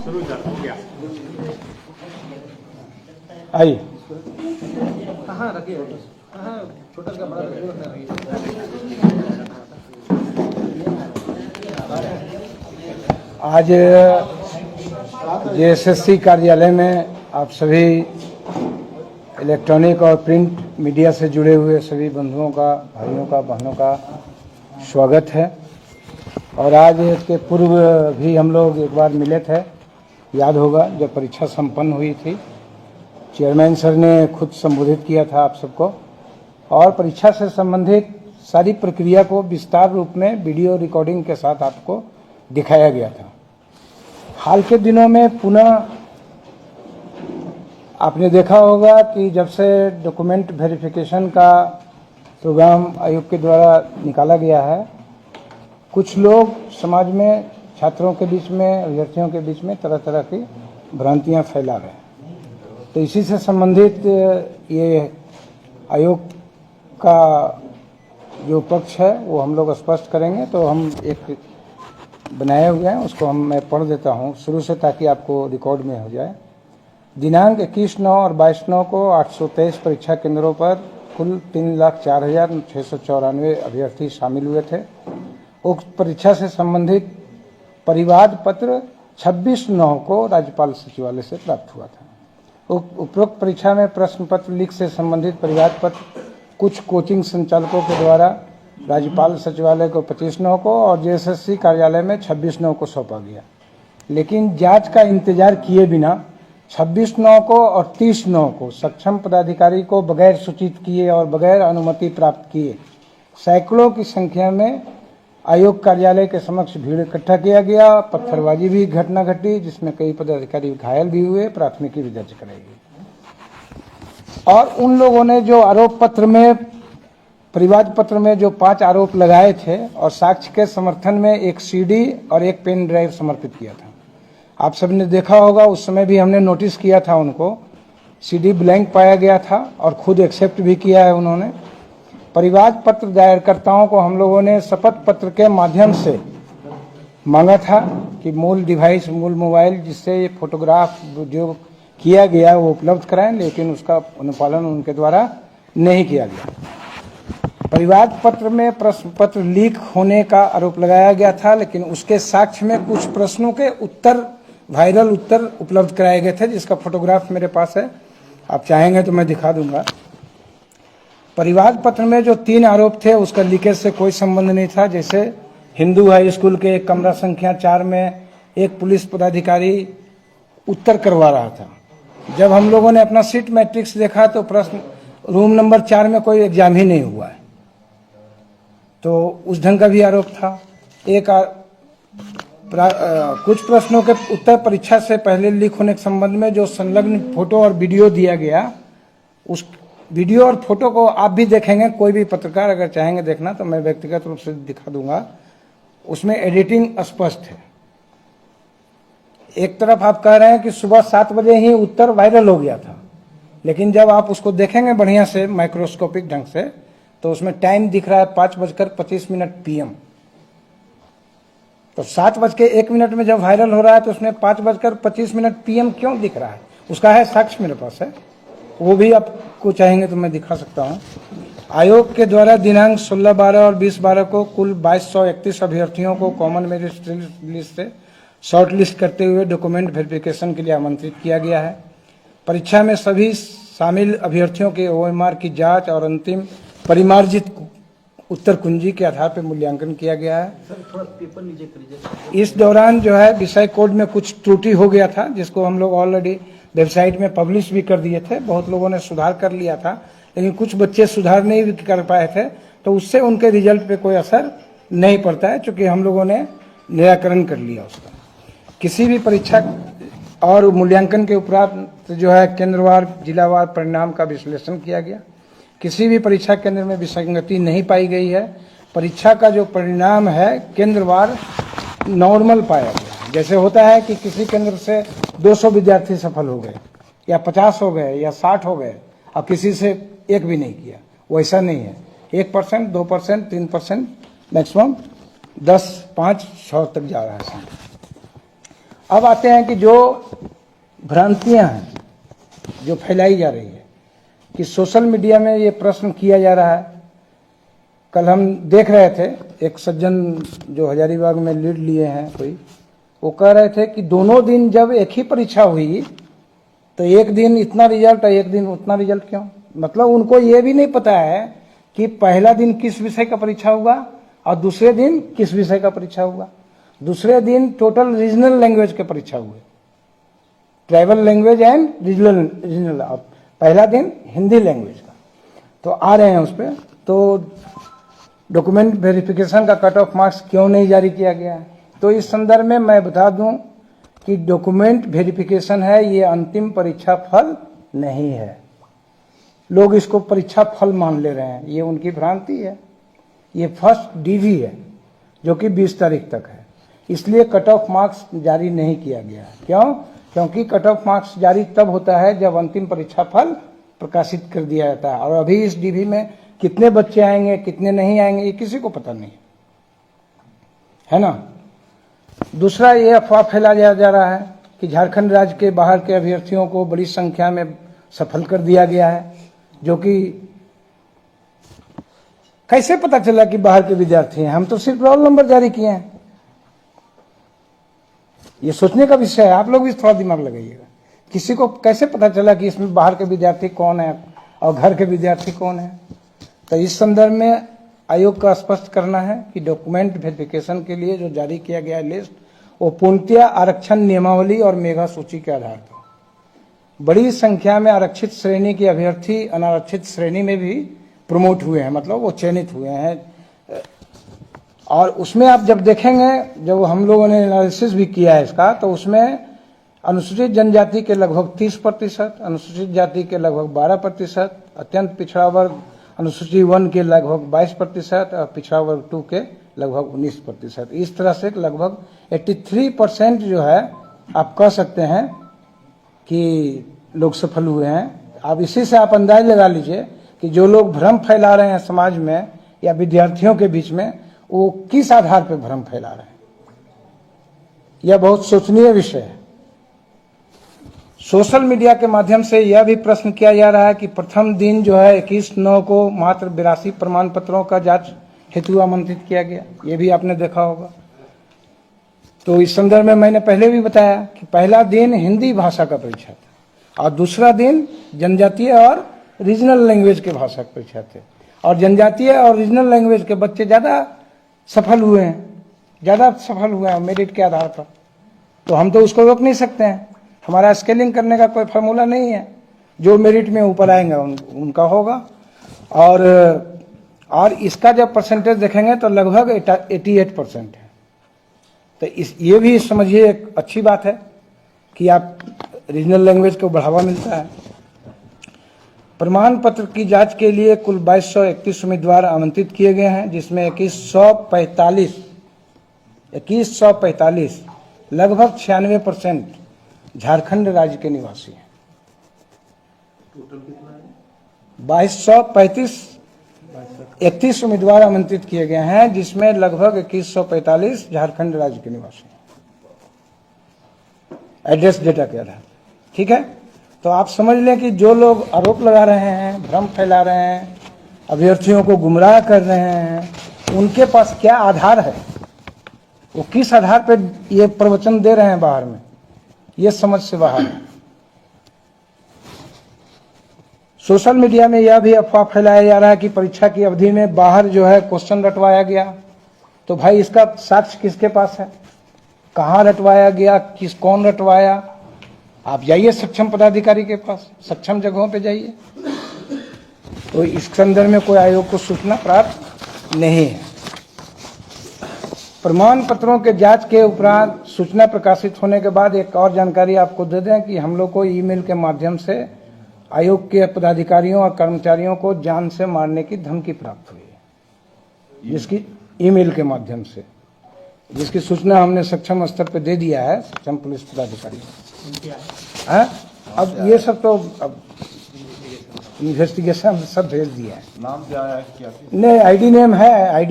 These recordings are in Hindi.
आइए। आज जेएसएससी कार्यालय में आप सभी इलेक्ट्रॉनिक और प्रिंट मीडिया से जुड़े हुए सभी बंधुओं का, भाइयों का, बहनों का स्वागत है। और आज इसके पूर्व भी हम लोग एक बार मिले थे, याद होगा, जब परीक्षा संपन्न हुई थी। चेयरमैन सर ने खुद संबोधित किया था आप सबको और परीक्षा से संबंधित सारी प्रक्रिया को विस्तार रूप में वीडियो रिकॉर्डिंग के साथ आपको दिखाया गया था। हाल के दिनों में पुनः आपने देखा होगा कि जब से डॉक्यूमेंट वेरिफिकेशन का प्रोग्राम आयोग के द्वारा निकाला गया है, कुछ लोग समाज में, छात्रों के बीच में, अभ्यर्थियों के बीच में तरह तरह की भ्रांतियां फैला रहे हैं। तो इसी से संबंधित ये आयोग का जो पक्ष है वो हम लोग स्पष्ट करेंगे। तो हम एक बनाए हुए हैं, उसको मैं पढ़ देता हूँ शुरू से ताकि आपको रिकॉर्ड में हो जाए। दिनांक 21/9 और 22/9 को 823 परीक्षा केंद्रों पर कुल 3,04,694 अभ्यर्थी शामिल हुए थे। उक्त परीक्षा से संबंधित परिवाद पत्र 26/9 को राज्यपाल सचिवालय से प्राप्त हुआ था। उपरोक्त परीक्षा में प्रश्न पत्र लीक से संबंधित परिवाद पत्र कुछ कोचिंग संचालकों के द्वारा राज्यपाल सचिवालय को 25/9 को और जेएसएससी कार्यालय में 26/9 को सौंपा गया, लेकिन जांच का इंतजार किए बिना 26/9 को और 30/9 को सक्षम पदाधिकारी को बगैर सूचित किए और बगैर अनुमति प्राप्त किए सैकड़ों की संख्या में आयोग कार्यालय के समक्ष भीड़ इकट्ठा किया गया। पत्थरबाजी भी घटना घटी, जिसमें कई पदाधिकारी घायल भी हुए। प्राथमिकी भी दर्ज कराई गई और उन लोगों ने जो आरोप पत्र में, परिवाद पत्र में जो 5 आरोप लगाए थे और साक्ष्य के समर्थन में एक सीडी और एक पेन ड्राइव समर्पित किया था। आप सबने देखा होगा, उस समय भी हमने नोटिस किया था उनको। सीडी ब्लैंक पाया गया था और खुद एक्सेप्ट भी किया है उन्होंने। परिवाद पत्र दायरकर्ताओं को हम लोगों ने शपथ पत्र के माध्यम से मांगा था कि मूल डिवाइस, मूल मोबाइल जिससे ये फोटोग्राफ जो किया गया वो उपलब्ध कराएं, लेकिन उसका अनुपालन उनके द्वारा नहीं किया गया। परिवाद पत्र में प्रश्न पत्र लीक होने का आरोप लगाया गया था, लेकिन उसके साक्ष्य में कुछ प्रश्नों के उत्तर, वायरल उत्तर उपलब्ध कराए गए थे, जिसका फोटोग्राफ मेरे पास है। आप चाहेंगे तो मैं दिखा दूंगा। परिवाद पत्र में जो 3 आरोप थे उसका लीकेज से कोई संबंध नहीं था। जैसे हिंदू हाई स्कूल के कमरा संख्या 4 में एक पुलिस पदाधिकारी उत्तर करवा रहा था। जब हम लोगों ने अपना सीट मैट्रिक्स देखा तो प्रश्न रूम नंबर 4 में कोई एग्जाम ही नहीं हुआ है, तो उस ढंग का भी आरोप था। कुछ प्रश्नों के उत्तर परीक्षा से पहले लीक होने के संबंध में जो संलग्न फोटो और वीडियो दिया गया, उस वीडियो और फोटो को आप भी देखेंगे, कोई भी पत्रकार अगर चाहेंगे देखना तो मैं व्यक्तिगत रूप से दिखा दूंगा। उसमें एडिटिंग स्पष्ट है। एक तरफ आप कह रहे हैं कि सुबह 7 बजे ही उत्तर वायरल हो गया था, लेकिन जब आप उसको देखेंगे बढ़िया से माइक्रोस्कोपिक ढंग से तो उसमें टाइम दिख रहा है 5:25 PM। तो 7:01 में जब वायरल हो रहा है तो उसमें 5:25 PM क्यों दिख रहा है? उसका है साक्ष्य मेरे पास है, वो भी आपको चाहेंगे तो मैं दिखा सकता हूं। आयोग के द्वारा दिनांक 16/12 और 20/12 को कुल 2231 अभ्यर्थियों को कॉमन मेरिट लिस्ट से शॉर्ट लिस्ट करते हुए डॉक्यूमेंट वेरिफिकेशन के लिए आमंत्रित किया गया है। परीक्षा में सभी शामिल अभ्यर्थियों के OMR की जांच और अंतिम परिमार्जित उत्तर कुंजी के आधार पर मूल्यांकन किया गया है। थोड़ा पेपर नीचे करिए। इस दौरान जो है विषय कोड में कुछ त्रुटि हो गया था, जिसको हम लोग ऑलरेडी वेबसाइट में पब्लिश भी कर दिए थे। बहुत लोगों ने सुधार कर लिया था, लेकिन कुछ बच्चे सुधार नहीं भी कर पाए थे, तो उससे उनके रिजल्ट पे कोई असर नहीं पड़ता है, क्योंकि हम लोगों ने निराकरण कर लिया उसका। किसी भी परीक्षा और मूल्यांकन के उपरांत जो है केंद्रवार, जिलावार परिणाम का विश्लेषण किया गया। किसी भी परीक्षा केंद्र में विसंगति नहीं पाई गई है। परीक्षा का जो परिणाम है केंद्रवार नॉर्मल पाया गया। जैसे होता है कि किसी केंद्र से 200 विद्यार्थी सफल हो गए या 50 हो गए या 60 हो गए और किसी से एक भी नहीं किया, वैसा नहीं है। 1%, 2%, 3%, मैक्सिमम 10, 5, 100 तक जा रहा है। अब आते हैं कि जो भ्रांतियां हैं जो फैलाई जा रही है कि सोशल मीडिया में ये प्रश्न किया जा रहा है। कल हम देख रहे थे एक सज्जन जो हजारीबाग में लीड लिए हैं कोई, वो कह रहे थे कि दोनों दिन जब एक ही परीक्षा हुई तो एक दिन इतना रिजल्ट और एक दिन उतना रिजल्ट क्यों? मतलब उनको ये भी नहीं पता है कि पहला दिन किस विषय का परीक्षा हुआ और दूसरे दिन किस विषय का परीक्षा हुआ। दूसरे दिन टोटल रीजनल लैंग्वेज के परीक्षा हुए, ट्राइबल लैंग्वेज एंड रीजनल। पहला दिन हिंदी लैंग्वेज का। तो आ रहे हैं उस पर, तो डॉक्यूमेंट वेरिफिकेशन का कट ऑफ मार्क्स क्यों नहीं जारी किया गया है? तो इस संदर्भ में मैं बता दूं कि डॉक्यूमेंट वेरिफिकेशन है, ये अंतिम परीक्षा फल नहीं है। लोग इसको परीक्षा फल मान ले रहे हैं, ये उनकी भ्रांति है। ये फर्स्ट डीवी है जो कि 20 तारीख तक है, इसलिए कट ऑफ मार्क्स जारी नहीं किया गया है। क्यों? क्योंकि कट ऑफ मार्क्स जारी तब होता है जब अंतिम परीक्षा फल प्रकाशित कर दिया जाता है, और अभी इस डीवी में कितने बच्चे आएंगे कितने नहीं आएंगे ये किसी को पता नहीं है ना। दूसरा, ये अफवाह फैलाया जा रहा है कि झारखंड राज्य के बाहर के अभ्यर्थियों को बड़ी संख्या में सफल कर दिया गया है, जो कि कैसे पता चला कि बाहर के विद्यार्थी हैं? हम तो सिर्फ रोल नंबर जारी किए हैं। ये सोचने का विषय है, आप लोग भी थोड़ा दिमाग लगाइएगा। किसी को कैसे पता चला कि इसमें बाहर के विद्यार्थी कौन है और घर के विद्यार्थी कौन है? तो इस संदर्भ में आयोग का स्पष्ट करना है कि डॉक्यूमेंट वेरिफिकेशन के लिए जो जारी किया गया है लिस्ट, वो पूर्णतया आरक्षण नियमावली और मेगा सूची के आधार पर। बड़ी संख्या में आरक्षित श्रेणी के अभ्यर्थी अनारक्षित श्रेणी में भी प्रमोट हुए हैं, मतलब वो चयनित हुए हैं। और उसमें आप जब देखेंगे, जब हम लोगों ने एनालिसिस भी किया है इसका, तो उसमें अनुसूचित जनजाति के लगभग 30%, अनुसूचित जाति के लगभग 12%, अत्यंत पिछड़ा वर्ग अनुसूची 1 के लगभग 22% और पिछड़ा वर्ग 2 के लगभग 19%। इस तरह से लगभग 83% जो है आप कह सकते हैं कि लोग सफल हुए हैं। अब इसी से आप अंदाज लगा लीजिए कि जो लोग भ्रम फैला रहे हैं समाज में या विद्यार्थियों के बीच में, वो किस आधार पर भ्रम फैला रहे हैं। यह बहुत सोचनीय विषय है। सोशल मीडिया के माध्यम से यह भी प्रश्न किया जा रहा है कि प्रथम दिन जो है 21/9 को मात्र 82 प्रमाण पत्रों का जांच हेतु आमंत्रित किया गया, ये भी आपने देखा होगा। तो इस संदर्भ में मैंने पहले भी बताया कि पहला दिन हिंदी भाषा का परीक्षा था और दूसरा दिन जनजातीय और रीजनल लैंग्वेज के भाषा के परीक्षा थे, और जनजातीय और रीजनल लैंग्वेज के बच्चे ज़्यादा सफल हुए हैं मेरिट के आधार पर। तो हम तो उसको रोक नहीं सकते हैं, हमारा स्केलिंग करने का कोई फार्मूला नहीं है। जो मेरिट में ऊपर आएंगे उनका होगा। और इसका जब परसेंटेज देखेंगे तो लगभग 88% है। तो ये भी समझिए एक अच्छी बात है कि आप रीजनल लैंग्वेज को बढ़ावा मिलता है। प्रमाण पत्र की जांच के लिए कुल 2231 उम्मीदवार आमंत्रित किए गए हैं, जिसमें 2145 लगभग 96% झारखंड राज्य के निवासी हैं। टोटल कितना है? 2231 उम्मीदवार आमंत्रित किए गए हैं, जिसमें लगभग 2145 झारखंड राज्य के निवासी हैं, एड्रेस डेटा के आधार। ठीक है, तो आप समझ लें कि जो लोग आरोप लगा रहे हैं, भ्रम फैला रहे हैं, अभ्यर्थियों को गुमराह कर रहे हैं, उनके पास क्या आधार है, वो किस आधार पर ये प्रवचन दे रहे हैं बाहर में, ये समझ से बाहर है। सोशल मीडिया में यह भी अफवाह फैलाया जा रहा है कि परीक्षा की अवधि में बाहर जो है क्वेश्चन रटवाया गया। तो भाई इसका साक्ष्य किसके पास है, कहाँ रटवाया गया, कौन रटवाया? आप जाइए सक्षम पदाधिकारी के पास, सक्षम जगहों पे जाइए। तो इस संदर्भ में कोई आयोग को सूचना प्राप्त नहीं है। प्रमाण पत्रों के जांच के उपरांत सूचना प्रकाशित होने के बाद एक और जानकारी आपको दे दें कि हम लोग को ईमेल के माध्यम से आयोग के पदाधिकारियों और कर्मचारियों को जान से मारने की धमकी प्राप्त हुई है, जिसकी ईमेल के माध्यम से, जिसकी सूचना हमने सक्षम स्तर पर दे दिया है, सक्षम पुलिस पदाधिकारी है। अब ये सब तो अब इन्वेस्टिगेशन सब भेज दिया है। नाम क्या है, क्या नहीं, आईडी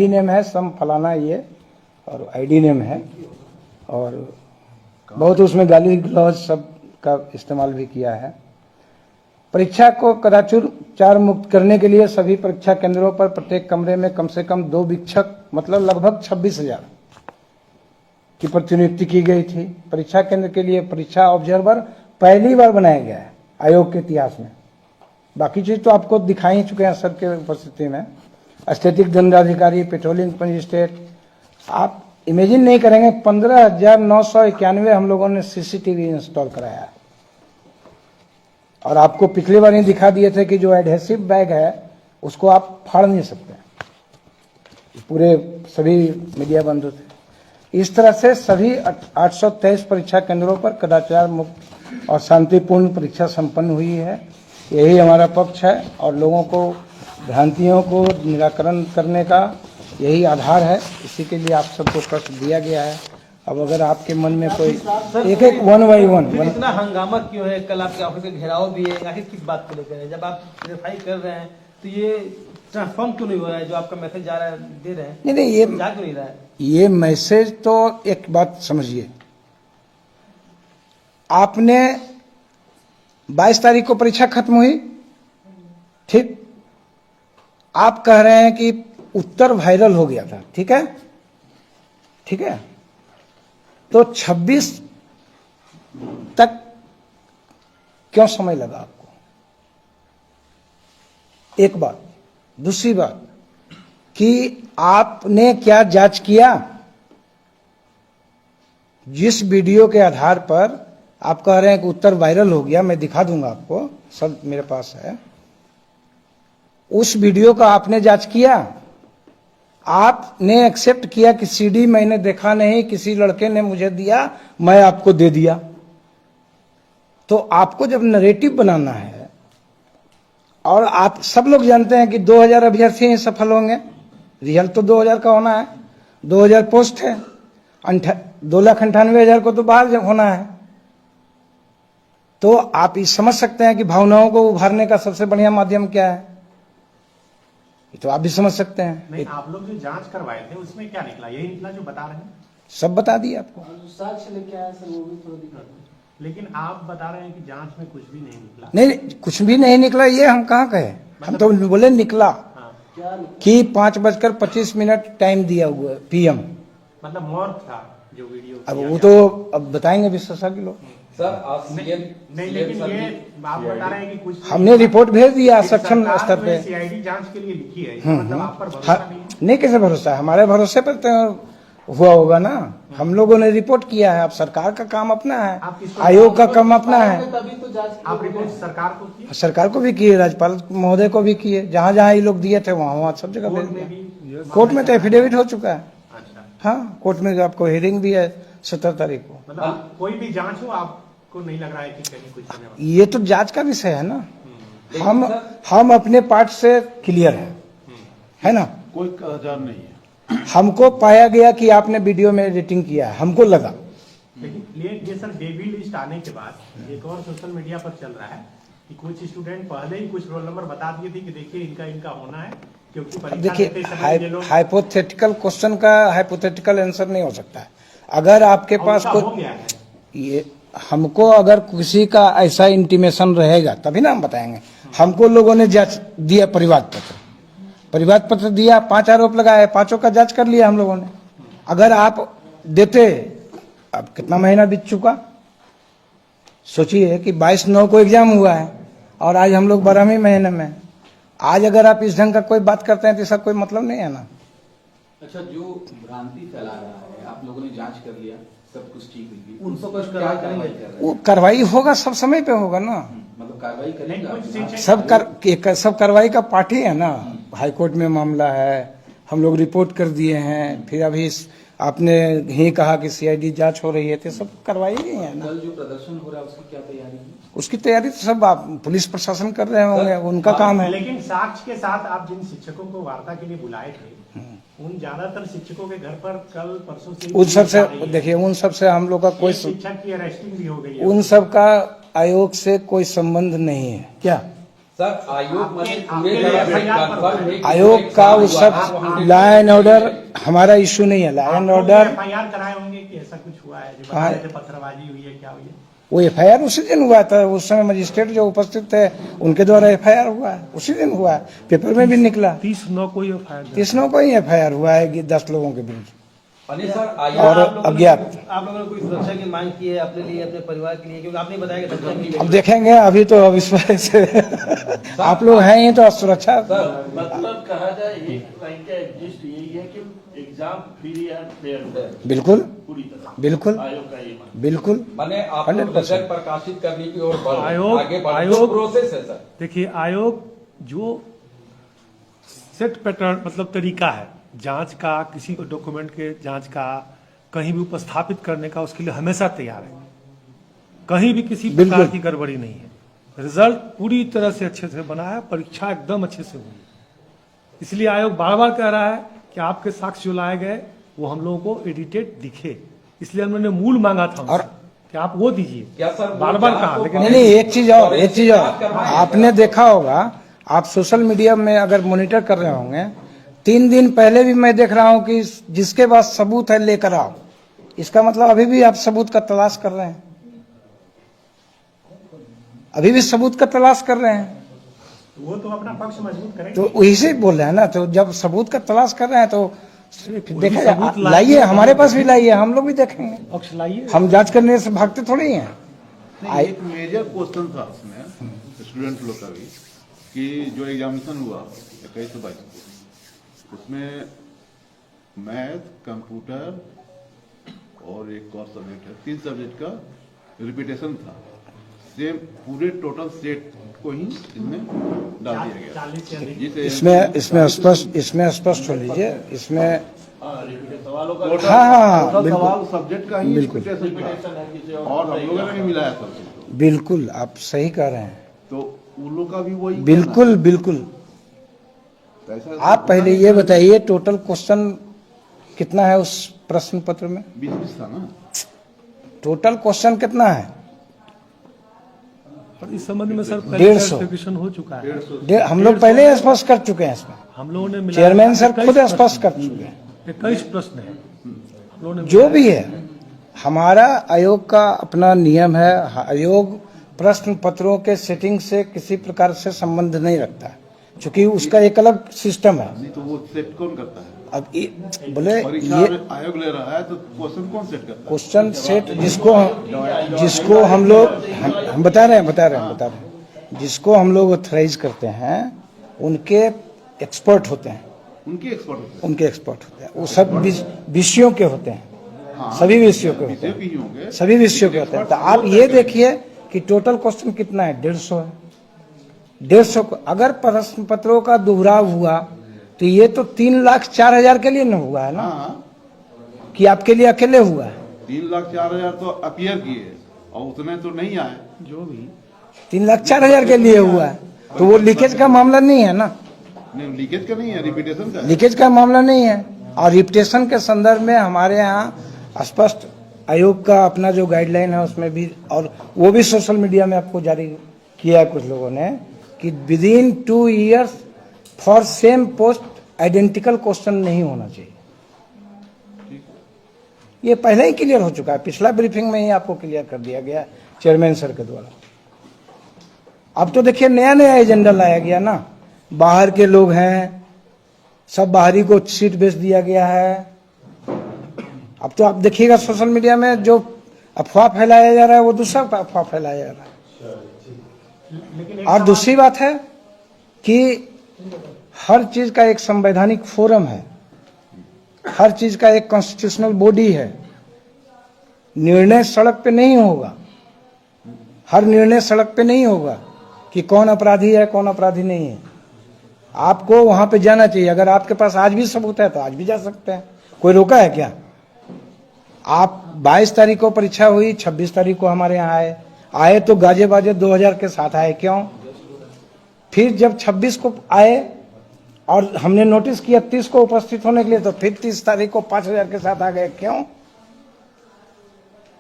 नेम है सम फलाना ये, और आईडी नेम है, और बहुत उसमें गाली गलौज सब का इस्तेमाल भी किया है। परीक्षा को कदाचार मुक्त करने के लिए सभी परीक्षा केंद्रों पर प्रत्येक कमरे में कम से कम 2 वीक्षक मतलब लगभग 26,000 की प्रतिनियुक्ति की गई थी। परीक्षा केंद्र के लिए परीक्षा ऑब्जर्वर पहली बार बनाया गया है आयोग के इतिहास में। बाकी चीज तो आपको दिखाई ही चुके हैं सर के उपस्थिति में। स्थैतिक दंडाधिकारी, पेट्रोलिंग मजिस्ट्रेट, आप इमेजिन नहीं करेंगे 15,991 हम लोगों ने सीसीटीवी इंस्टॉल कराया है। और आपको पिछली बार ही दिखा दिए थे कि जो एडहेसिव बैग है उसको आप फाड़ नहीं सकते, पूरे सभी मीडिया बंधु थे। इस तरह से सभी 823 परीक्षा केंद्रों पर कदाचार मुक्त और शांतिपूर्ण परीक्षा संपन्न हुई है। यही हमारा पक्ष है और लोगों को भ्रांतियों को निराकरण करने का यही आधार है। इसी के लिए आप सबको प्रश्न दिया गया है। अब अगर आपके मन में कोई एक एक वन बाई वन इतना हंगामा क्यों है? कल आपके ऑफिस का घेराव भी है, आखिर किस बात को लेकर है? जब आप वेरीफाई कर रहे हैं तो ये ट्रांसफॉर्म क्यों नहीं हो रहा है? जो आपका मैसेज जा रहा है, दे रहे हैं, नहीं ये जा क्यों नहीं रहा है? ये मैसेज तो एक बात समझिए, आपने 22 तारीख को परीक्षा खत्म हुई, ठीक, आप कह रहे हैं कि उत्तर वायरल हो गया था, ठीक है, ठीक है, तो 26 तक क्यों समय लगा आपको? एक बात। दूसरी बात कि आपने क्या जांच किया? जिस वीडियो के आधार पर आप कह रहे हैं कि उत्तर वायरल हो गया, मैं दिखा दूंगा आपको, सब मेरे पास है, उस वीडियो का आपने जांच किया? आपने एक्सेप्ट किया कि सीडी मैंने देखा नहीं, किसी लड़के ने मुझे दिया, मैं आपको दे दिया। तो आपको जब नरेटिव बनाना है, और आप सब लोग जानते हैं कि 2000 अभ्यर्थी ही सफल होंगे, रिजल्ट तो 2000 का होना है, 2000 पोस्ट है, 2,98,000 को तो बाहर होना है। तो आप ये समझ सकते हैं कि भावनाओं को उभारने का सबसे बढ़िया माध्यम क्या है, ये तो आप भी समझ सकते हैं। नहीं, आप लोग जो जांच करवाए थे उसमें क्या निकला? यही निकला जो बता रहे हैं? सब बता दिए आपको। साक्ष्य लेके आया सर, वो भी थोड़ा दिखा दो। लेकिन आप बता रहे हैं कि जांच में कुछ भी नहीं निकला। नहीं, कुछ भी नहीं निकला, ये हम कहाँ कहे, हम तो बोले निकला क्या कि 5:25 टाइम दिया हुआ पीएम। मतलब मॉर्फ था जो वीडियो? अब वो तो अब बताएंगे विशेषज्ञ लोग। सर आप सीएम नहीं, लेकिन ये आप बता रहे हैं कि कुछ हमने रिपोर्ट भेज दिया सक्षम स्तर पे। सीआईडी जांच के लिए लिखी है, मतलब आप पर भरोसा नहीं है? नहीं, कैसे भरोसा है? हमारे भरोसे पर तो हुआ होगा ना, हम लोगों ने रिपोर्ट किया है। अब सरकार का काम अपना है, आयोग का काम अपना है। तभी तो जांच आप रिपोर्ट सरकार को की? सरकार को भी किए, राज्यपाल महोदय को भी किए, जहाँ जहाँ ये लोग दिए थे वहाँ वहाँ सब जगह भेज दिया। कोर्ट में तो एफिडेविट हो चुका है। अच्छा, हाँ, कोर्ट में आपको हियरिंग भी है 17 तारीख को। मतलब कोई भी जांच हो आपको नहीं लग रहा है कि कहीं कुछ होने वाला? ये तो जांच का विषय है ना। हम अपने पार्ट से क्लियर है ना। कोई कदाचार नहीं है। हमको पाया गया कि आपने वीडियो में एडिटिंग किया है, हमको लगा। लेकिन ये सर डेबी लिस्ट आने के बाद एक और सोशल मीडिया पर चल रहा है कि कुछ स्टूडेंट पहले ही कुछ रोल नंबर बता दिए थे कि देखिए इनका होना है, क्योंकि परीक्षा देखिए, देते समय ये लोग हाइपोथेटिकल क्वेश्चन का हाइपोथेटिकल आंसर नहीं हो सकता है। अगर आपके पास हो कोई गया है। ये हमको अगर किसी का ऐसा इंटीमेशन रहेगा तभी ना हम बताएंगे। हमको लोगों ने जांच दिया, परिवाद पत्र दिया, 5 आरोप लगाए, 5 का जांच कर लिया हम लोगों ने। अगर आप देते, अब कितना महीना बीत चुका, सोचिए कि 22/9 को एग्जाम हुआ है और आज हम लोग 12वें महीने में। आज अगर आप इस ढंग का कोई बात करते हैं तो इसका कोई मतलब नहीं है ना। अच्छा, जो भ्रांति फैला रहा है, आप लोगों ने जांच कर लिया, सब कुछ ठीक हुई, उनको पर कुछ क्या कार्रवाई कार्रवाई कर रहे वो कार्रवाई होगा, सब समय पे होगा ना। मतलब कार्रवाई नहीं, कुछ करेंगे? शिक्षक सब कार्रवाई का पार्ट ही है ना। हाईकोर्ट में मामला है, हम लोग रिपोर्ट कर दिए हैं, फिर अभी आपने ही कहा कि सीआईडी जांच हो रही है, तो सब कार्रवाई ही है ना। कल जो प्रदर्शन हो रहा है उसकी क्या तैयारी है? उसकी तैयारी तो सब आप पुलिस प्रशासन कर रहे होंगे, उनका काम है। लेकिन साक्ष्य के साथ आप जिन शिक्षकों को वार्ता के लिए बुलाए थे, उन ज्यादातर शिक्षकों के घर पर कल परसों से उन सब से देखिए, उन सब से हम लोग का कोई शिक्षक की अरेस्टिंग भी हो गई है। उन सब का आयोग से कोई संबंध नहीं है। क्या सर आयोग माने पूरे आपके तरह से FIR पर confirm है कि आयोग का वो सब लॉ एंड ऑर्डर हमारा इश्यू नहीं है। लॉ एंड ऑर्डर FIR कराए होंगे कि ऐसा कुछ हुआ है जो बता हाँ। रहे थे पत्थरबाजी हुई है क्या हुई है? वो FIR उसी दिन हुआ था। उस समय मजिस्ट्रेट जो उपस्थित थे उनके द्वारा FIR हुआ है, उसी दिन हुआ है, पेपर में भी निकला। 30/9 को ही FIR 30 को ही FIR हुआ है कि 10 लोगों के विरुद्ध यानी सर और आयोग अज्ञात। आप लोगों ने कोई सुरक्षा की मांग की है अपने लिए, अपने परिवार के लिए, क्योंकि आपने बताया कि धमकी मिली। अब देखेंगे, अभी तो अब इस वजह से आप लोग हैं ही तो सुरक्षा। मतलब कहा जाए एक लाइन का एग्जिस्ट यही है कि एग्जाम फ्री एंड फेयर बिल्कुल पूरी तरह बिल्कुल आयोग का ये मानना बिल्कुल माने आप लोग 100% रिजल्ट प्रकाशित करने की ओर बढ़ रहे हैं, आयोग- आगे बढ़ आयोग- जो प्रोसेस है सर। देखिए, आयोग जो सेट पैटर्न मतलब तरीका है जांच का, किसी को डॉक्यूमेंट के जांच का, कहीं भी उपस्थापित करने का, उसके लिए हमेशा तैयार है। कहीं भी किसी प्रकार बिल्कुल। की गड़बड़ी नहीं है। रिजल्ट पूरी तरह से अच्छे से बना है, परीक्षा एकदम अच्छे से हुई है। इसलिए आयोग बार बार कह रहा है कि आपके साक्ष्य जो लाए गए वो हम लोगों को एडिटेड दिखे, इसलिए हमने मूल मांगा था और कि आप वो दीजिए। क्या सर बार बार कहा, लेकिन नहीं नहीं, एक चीज और आपने देखा होगा, आप सोशल मीडिया में अगर मॉनिटर कर रहे होंगे, 3 दिन पहले भी मैं देख रहा हूं कि जिसके पास सबूत है लेकर आओ। इसका मतलब अभी भी आप सबूत का तलाश कर रहे हैं, अभी भी सबूत का तलाश कर रहे हैं। वो तो अपना पक्ष मजबूत करेंगे। तो वही से बोल रहे हैं ना, तो जब सबूत का तलाश कर रहे हैं तो देखा सबूत जाए, लाइए, हमारे पास भी लाइए, हम लोग भी देखेंगे। पक्ष लाइए। हम जांच करने से भागते थोड़ी ही हैं। नहीं, एक मेजर क्वेश्चन था उसमें स्टूडेंट लोग का भी कि जो एग्जामिनेशन हुआ 21 से 22 उसमें मैथ, कंप्यूटर और एक और सब्जेक्ट है, 3 सब्जेक्ट का रिपीटेशन था। सेम पूरे टोटल सेट को ही इसमें डाल दिया गया। 40 से अधिक। जिसे इसमें स्पष्ट हो लीजिए, इसमें सवालों का हाँ हाँ टोटल बिल्कुल सवाल सब्जेक्ट का ही बिल्कुल। रिपीटेशन था है किसी और हम लोगों ने भी मिलाया सब। बिल्कुल आप सही कह रहे हैं, तो उन लोग का भी वही बिल्कुल बिल्कुल। तो ऐसा आप पहले ये बताइए, टोटल क्वेश्चन कितना है उस प्रश्न पत्र में? 20 था ना। टोटल क्वेश्चन कितना है? और इस संबंध में सर 150 पहले क्लैरिफिकेशन हो चुका है। हम लोग पहले ही स्पष्ट कर चुके हैं इसमें, हम लोगों ने मिला चेयरमैन सर खुद स्पष्ट कर चुके हैं। 21 प्रश्न है हम लोगों ने जो भी है, हमारा आयोग का अपना नियम है। आयोग प्रश्न पत्रों के सेटिंग से किसी प्रकार से संबंध नहीं रखता है, क्योंकि उसका एक अलग सिस्टम है। नहीं तो वो सेट कौन करता है? अब बोले परीक्षा ये में आयोग ले रहा है तो क्वेश्चन कौन सेट करता है? क्वेश्चन सेट जिसको हम लोग हम बता रहे हैं जिसको हम लोग ऑथराइज करते हैं उनके एक्सपर्ट होते हैं, उनके एक्सपर्ट होते हैं। उनके एक्सपर्ट होते हैं। वो सब विषयों के होते हैं, हाँ, सभी विषयों के होते विषय हैं, भी होंगे, सभी विषयों के होते हैं। तो आप ये देखिए कि टोटल क्वेश्चन कितना है, 150 है। 150 को अगर प्रश्न पत्रों का दोहराव हुआ तो ये तो 3,04,000 के लिए न हुआ है ना, हाँ, कि आपके लिए अकेले हुआ है। 3,04,000 तो अपीयर किए और उतने तो नहीं आए। जो भी 3,04,000 के लिए हुआ है, तो वो लीकेज का मामला नहीं है ना, नहीं, लीकेज का नहीं है, रिपीटेशन का है। लीकेज का मामला नहीं है। और रिपीटेशन के संदर्भ में हमारे यहाँ स्पष्ट आयोग का अपना जो गाइडलाइन है उसमें भी, और वो भी सोशल मीडिया में आपको जारी किया है कुछ लोगों ने, कि within 2 years for same post identical question नहीं होना चाहिए। ये पहले ही क्लियर हो चुका है, पिछला ब्रीफिंग में ही आपको क्लियर कर दिया गया चेयरमैन सर के द्वारा। अब तो देखिए नया नया एजेंडा लाया गया ना, बाहर के लोग हैं, सब बाहरी को सीट बेच दिया गया है। अब तो आप देखिएगा सोशल मीडिया में जो अफवाह फैलाया जा रहा है वो दूसरा अफवाह फैलाया जा रहा है। और दूसरी बात है कि हर चीज का एक संवैधानिक फोरम है, हर चीज का एक कॉन्स्टिट्यूशनल बॉडी है। निर्णय सड़क पे नहीं होगा, हर निर्णय सड़क पे नहीं होगा कि कौन अपराधी है कौन अपराधी नहीं है। आपको वहां पे जाना चाहिए। अगर आपके पास आज भी सबूत है तो आज भी जा सकते हैं, कोई रोका है क्या? आप 22 तारीख को परीक्षा हुई, 26 तारीख को हमारे यहाँ आए तो गाजे बाजे 2000 के साथ आए, क्यों? फिर जब 26 को आए और हमने नोटिस किया 30 को उपस्थित होने के लिए, तो फिर 30 तारीख को 5000 के साथ आ गए, क्यों?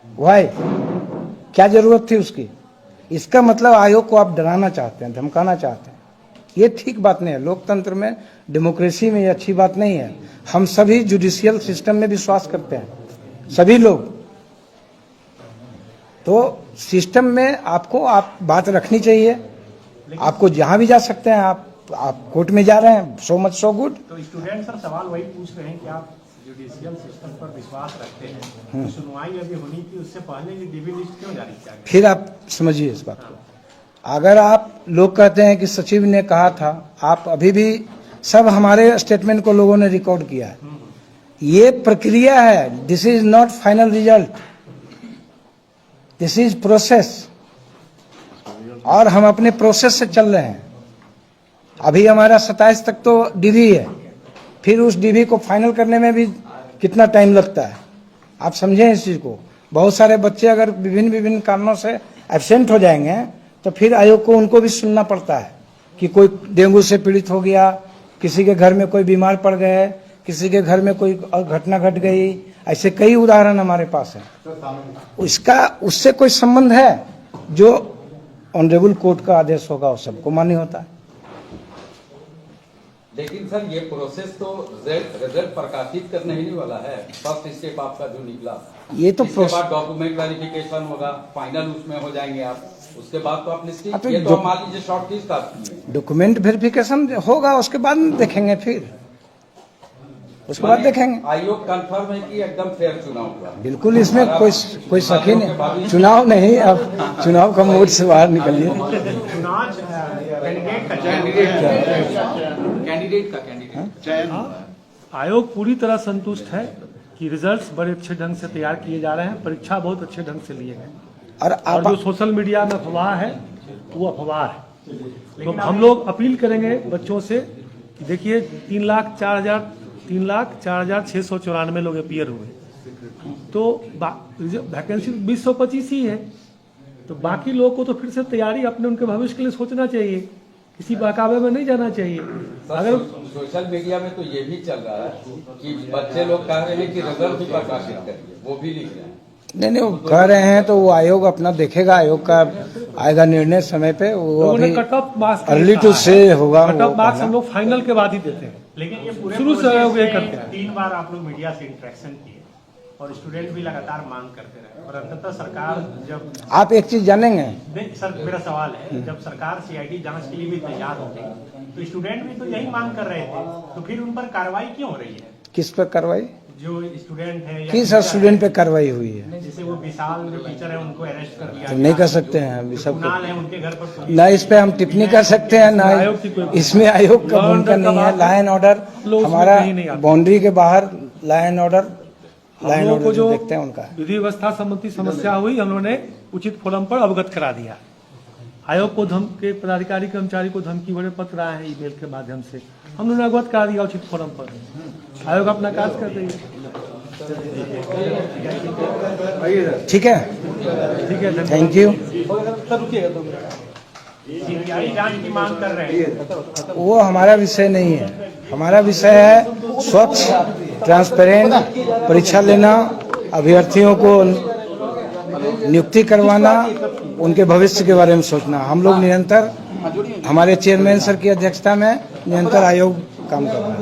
भाई क्या जरूरत थी उसकी? इसका मतलब आयोग को आप डराना चाहते हैं, धमकाना चाहते हैं। ये ठीक बात नहीं है। लोकतंत्र में, डेमोक्रेसी में ये अच्छी बात नहीं है। हम सभी जुडिशियल सिस्टम में विश्वास करते हैं, सभी लोग। तो सिस्टम में आपको आप बात रखनी चाहिए। आपको जहां भी जा सकते हैं, आप कोर्ट में जा रहे हैं, सो मच सो गुड। तो स्टूडेंट सर सवाल वही पूछ रहे हैं कि आप जुडिशियल सिस्टम पर विश्वास रखते हैं, तो सुनवाई अभी होनी थी, उससे पहले ये डीबी लिस्ट क्यों जारी किया गया? फिर आप समझिए इस बात को। अगर आप लोग कहते हैं कि सचिव ने कहा था, आप अभी भी सब हमारे स्टेटमेंट को लोगों ने रिकॉर्ड किया है। ये प्रक्रिया है, this is not final result, this is process. और हम अपने प्रोसेस से चल रहे हैं। अभी हमारा 27 तक तो डीवी है, फिर उस डीवी को फाइनल करने में भी कितना टाइम लगता है, आप समझें इस चीज को। बहुत सारे बच्चे अगर विभिन्न कारणों से एब्सेंट हो जाएंगे तो फिर आयोग को उनको भी सुनना पड़ता है कि कोई डेंगू से पीड़ित हो गया, किसी के घर में कोई बीमार पड़ गए, किसी के घर में कोई घटना घट गई, ऐसे कई उदाहरण हमारे पास है। उसका उससे कोई संबंध है? जो ऑनरेबल कोर्ट का आदेश होगा वो सबको मान्य होता है। लेकिन सर ये प्रोसेस तो रिजल्ट प्रकाशित करने ही नहीं वाला है। फर्स्ट स्टेप आपका जो निकला, ये तो इसके बाद डॉक्यूमेंट वेरिफिकेशन होगा, फाइनल उसमें हो जाएंगे आप, उसके बाद तो आप निश्चित, तो ये तो मान लीजिए शॉर्ट लिस्ट आपकी डॉक्यूमेंट वेरिफिकेशन होगा, उसके बाद देखेंगे, फिर उसके बाद देखेंगे। आयोग कंफर्म है कि एकदम फेयर चुनाव हुआ? बिल्कुल, इसमें कोई शक ही नहीं। चुनाव नहीं, अब चुनाव का मोड से बाहर निकलिए। चुनाव कैंडिडेट चयन आयोग पूरी तरह संतुष्ट है कि रिजल्ट्स बड़े अच्छे ढंग से तैयार किए जा रहे हैं, परीक्षा बहुत अच्छे ढंग से लिए गए। और जो सोशल मीडिया में अफवाह है वो अफवाह है। तो हम लोग अपील करेंगे बच्चों से कि देखिए 3,04,694 लोग अपीयर हुए, तो वैकेंसी 2025 ही है। तो बाकी लोगों को तो फिर से तैयारी अपने उनके भविष्य के लिए सोचना चाहिए, किसी बहकावे में नहीं जाना चाहिए। अगर सोशल मीडिया में तो ये भी चल रहा है कि बच्चे लोग कह रहे हैं कि रिजल्ट भी प्रकाशित करिए, वो भी लिख रहे हैं। नहीं, वो कह रहे हैं तो वो आयोग अपना देखेगा, आयोग का आएगा निर्णय समय पे। वो अभी cut off marks early two से होगा। कट ऑफ मार्क्स हम लोग फाइनल के बाद ही देते हैं। लेकिन ये पूरे शुरू से आयोग ये करते हैं। 3 बार आप लोग मीडिया से इंटरेक्शन किए और स्टूडेंट भी लगातार मांग करते रहे, और अंततः सरकार जब आप एक चीज जानेंगे, नहीं सर, मेरा सवाल है, जब सरकार सीआईडी जांच के लिए भी तैयार हो गई तो स्टूडेंट भी तो यही मांग कर रहे थे, तो फिर उन पर कार्रवाई क्यों हो रही है? किस पर कार्रवाई? जो स्टूडेंट है या किस स्टूडेंट पे कार्रवाई हुई है? जैसे वो विशाल जो टीचर है उनको अरेस्ट कर लिया, तो नहीं कर सकते हैं अभी सब कुणाल है उनके घर पर ना, इस पे हम टिप्पणी कर सकते हैं ना, इसमें आयोग का भूमिका नहीं है। लॉ एंड ऑर्डर हमारा बाउंड्री के बाहर, लॉ एंड ऑर्डर को जो देखते हैं उनका। विधि व्यवस्था संबंधी समस्या हुई, हम लोगों ने उचित फोरम पर अवगत करा दिया। आयोग को के पदाधिकारी कर्मचारी को धमकी भरे पत्र आए हैं ईमेल के माध्यम से, हम लोगों ने अवगत करा दिया उचित फोरम पर। आयोग अपना कार्य कर रही है। ठीक है, ठीक है, थैंक यू। सीबीआई जांच की मांग कर रहे हैं। वो हमारा विषय नहीं है। हमारा विषय है स्वच्छ, ट्रांसपेरेंट परीक्षा लेना, अभ्यर्थियों को नियुक्ति करवाना, उनके भविष्य के बारे में सोचना। हम लोग निरंतर, हमारे चेयरमैन सर की अध्यक्षता में निरंतर आयोग काम कर रहा है।